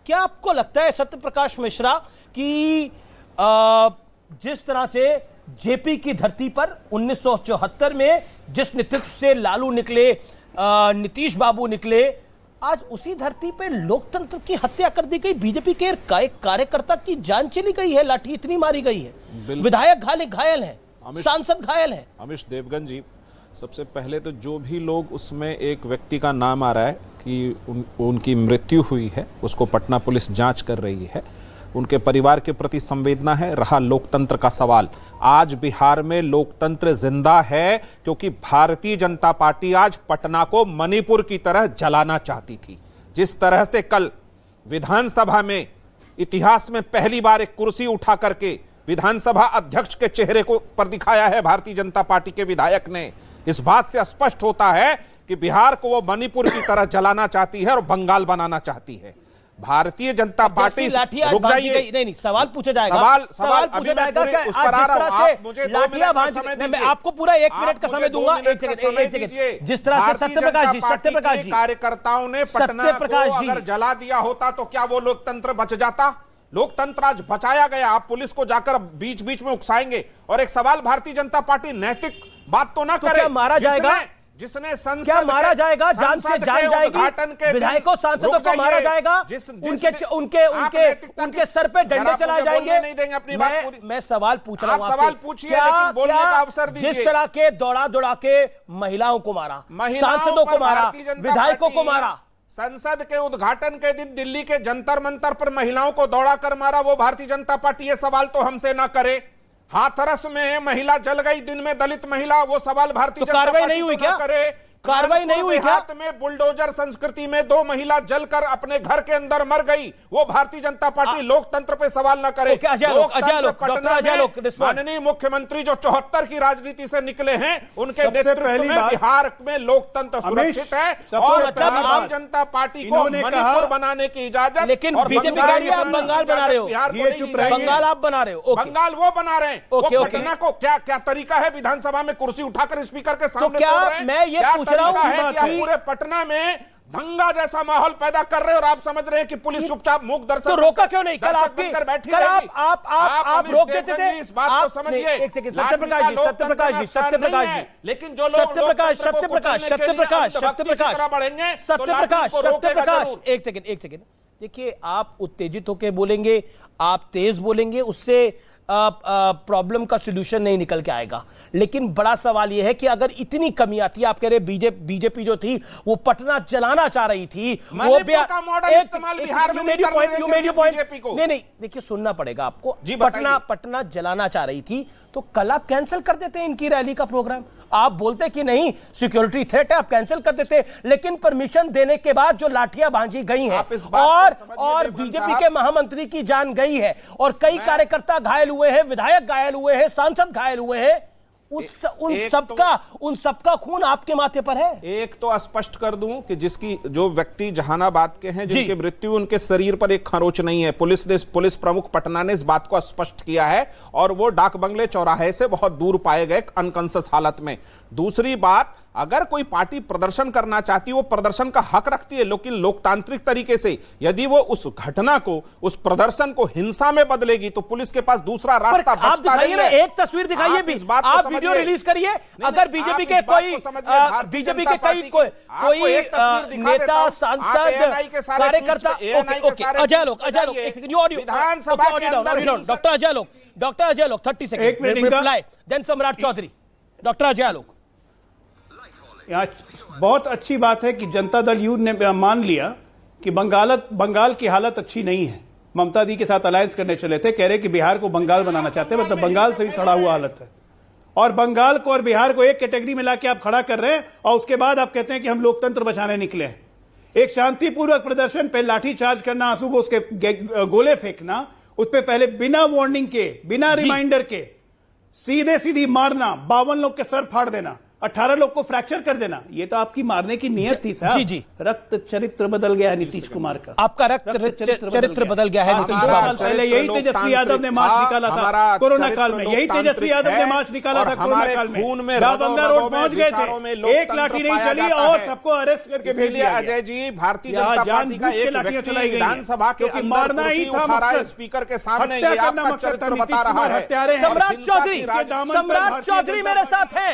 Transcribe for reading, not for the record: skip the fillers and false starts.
क्या आपको लगता है सत्य प्रकाश मिश्रा कि जिस तरह से जेपी की धरती पर 1974 में जिस नेतृत्व से लालू निकले, नीतीश बाबू निकले, आज उसी धरती पे लोकतंत्र की हत्या कर दी गई, बीजेपी के कार्यकर्ता की जान चली गई है, लाठी इतनी मारी गई है, विधायक घायल है, सांसद घायल है। अमीश देवगन जी, सबसे पहले तो जो भी लोग उसमें एक व्यक्ति का नाम आ रहा है कि उनकी मृत्यु हुई है, उसको पटना पुलिस जांच कर रही है, उनके परिवार के प्रति संवेदना है। रहा लोकतंत्र का सवाल, आज बिहार में लोकतंत्र जिंदा है क्योंकि भारतीय जनता पार्टी आज पटना को मणिपुर की तरह जलाना चाहती थी। जिस तरह से कल विधानसभा में इतिहास में पहली बार एक कुर्सी उठा करके विधानसभा अध्यक्ष के चेहरे को पर दिखाया है भारतीय जनता पार्टी के विधायक ने, इस बात से स्पष्ट होता है कि बिहार को वो मणिपुर की तरह जलाना चाहती है और बंगाल बनाना चाहती है। भारतीय जनता पार्टी, रुक जाइए, नहीं सवाल पूछा जाएगा, सवाल पूछा जाएगा क्या उस पर आ रहा हूं, आप मुझे 2 मिनट का समय दीजिए, मैं आपको पूरा 1 मिनट का समय दूंगा। एक सेकंड, जिस तरह से सत्यप्रकाश जी कार्यकर्ताओं ने पटना को अगर जला दिया होता तो क्या वो लोकतंत्र बच जाता? लोकतंत्र आज बचाया गया। आप पुलिस को जाकर बीच बीच में उकसाएंगे। और एक सवाल, भारतीय जनता पार्टी नैतिक बात तो ना करे, मारा जाएगा, जिसने संसद क्या मारा जाएगा, जान से जान जाएगी, विधायकों सांसदों को मारा जाएगा, उनके सर पे डंडे चलाए जाएंगे। नहीं देंगे अपनी बात। मैं सवाल पूछ रहा हूं, आप सवाल पूछिए लेकिन बोलने का अवसर दीजिए। जिस तरह के दौड़ा के महिलाओं को मारा, सांसदों को मारा, विधायकों को मारा, संसद के उद्घाटन के दिन दिल्ली के जंतर मंतर पर महिलाओं को दौड़ा कर मारा, वो भारतीय जनता पार्टी ये सवाल तो हमसे ना करे। हाथरस में महिला जल गई, दिन में दलित महिला, वो सवाल भारतीय जनता पार्टी नहीं हुई क्या? करे। कार्रवाई नहीं हुई क्या? हाथ में बुलडोजर संस्कृति में 2 महिला जलकर अपने घर के अंदर मर गई, वो भारतीय जनता पार्टी लोकतंत्र पे सवाल न करे। माननीय मुख्यमंत्री जो 74 की राजनीति से निकले हैं, उनके नेतृत्व में बिहार में लोकतंत्र सुरक्षित है और भारतीय जनता पार्टी को मणिपुर बनाने की इजाजत। लेकिन बीजेपी आप बंगाल बना रहे हो, बंगाल आप बना रहे हो, बंगाल वो बना रहे हैं। पटना को क्या तरीका है विधानसभा में कुर्सी उठाकर स्पीकर के सामने? मैं ये पूरे पटना में दंगा जैसा माहौल पैदा कर रहे हो और आप समझ रहे हैं कि पुलिस चुपचाप मूक दर्शक। तो रोका क्यों नहीं? कल आप रोक देते थे। इस बात को समझिए। सत्यप्रकाश जी, लेकिन जो लोग सत्यप्रकाश एक सेकंड देखिए, आप उत्तेजित होकर बोलेंगे, आप तेज बोलेंगे, उससे प्रॉब्लम का सॉल्यूशन नहीं निकल के आएगा। लेकिन बड़ा सवाल यह है कि अगर इतनी कमी आती है, आप कह रहे बीजेपी जो थी वो पटना जलाना चाह रही थी, वो का मॉडल इस्तेमाल बिहार में नहीं, देखिए सुनना पड़ेगा आपको। पटना जलाना चाह रही थी तो कल आप कैंसिल कर देते इनकी रैली का प्रोग्राम। आप बोलते कि नहीं सिक्योरिटी थ्रेट है, आप कैंसिल कर देते। लेकिन परमिशन देने के बाद जो लाठियां भांजी गई हैं और बीजेपी के महामंत्री की जान गई है और कई कार्यकर्ता घायल हुए हैं, विधायक घायल हुए हैं, सांसद घायल हुए हैं, उन सबका खून आपके माथे पर है। एक तो स्पष्ट कर दूं कि जो व्यक्ति जहानाबाद के हैं, जिनकी मृत्यु, उनके शरीर पर एक खरोच नहीं है। पुलिस प्रमुख पटना ने इस बात को स्पष्ट किया है और वो डाक बंगले चौराहे से बहुत दूर पाए गए अनकॉन्शियस हालत में। दूसरी बात, अगर कोई पार्टी प्रदर्शन करना चाहती है, वो प्रदर्शन का हक रखती है, लेकिन लोकतांत्रिक तरीके से। यदि वो उस घटना को, उस प्रदर्शन को हिंसा में बदलेगी तो पुलिस के पास दूसरा रास्ता बचता नहीं है। एक तस्वीर दिखाइए भी, आप वीडियो रिलीज करिए। अगर बीजेपी के कोई नेता, सांसद, कार्यकर्ता, डॉक्टर अजय लोक 30 सेकंड रिप्लाई, देन सम्राट चौधरी। डॉक्टर अजय लोक, बहुत अच्छी बात है कि जनता दल यू ने मान लिया कि बंगाल की हालत अच्छी नहीं है। ममता दी के साथ अलायंस करने चले थे, कह रहे कि बिहार को बंगाल बनाना चाहते हैं, मतलब बंगाल से भी सड़ा हुआ हालत है। और बंगाल को और बिहार को एक कैटेगरी में लाके आप खड़ा कर रहे हैं और उसके बाद आप कहते हैं कि हम लोकतंत्र बचाने निकले हैं। एक शांतिपूर्वक प्रदर्शन पे लाठीचार्ज करना, आंसू को उसके गोले फेंकना, उस पर पहले बिना वार्निंग के, बिना रिमाइंडर के सीधी मारना, 52 लोग के सर फाड़ देना, 18 लोग को फ्रैक्चर कर देना, ये तो आपकी मारने की नियत थी साहब। जी, जी। रक्त चरित्र बदल गया है नीतीश कुमार का। आपका रक्त चरित्र बदल गया है नीतीश 18 कुमार। साल पहले यही तेजस्वी यादव ने मार्च निकाला था कोरोना काल में, यही तेजस्वी यादव ने मार्च निकाला था कोरोना काल में, बंगला रोड पहुंच गए थे, एक लाठी नहीं चली और सबको अरेस्ट करके भेज दिया। अजय जी, भारतीय जनता पार्टी का एक व्यक्ति विधानसभा के अंदर मारना ही कुर्सी था उठा रहा है मकसद। स्पीकर के सामने, हत्या ये करना आपका मकसद था चरित्र नीतीश बता रहा कुमार है। हत्यारे हैं। सम्राट हिंसा की चौधरी, दामन पर सम्राट भारतीय चौधरी जनता मेरे साथ हैं।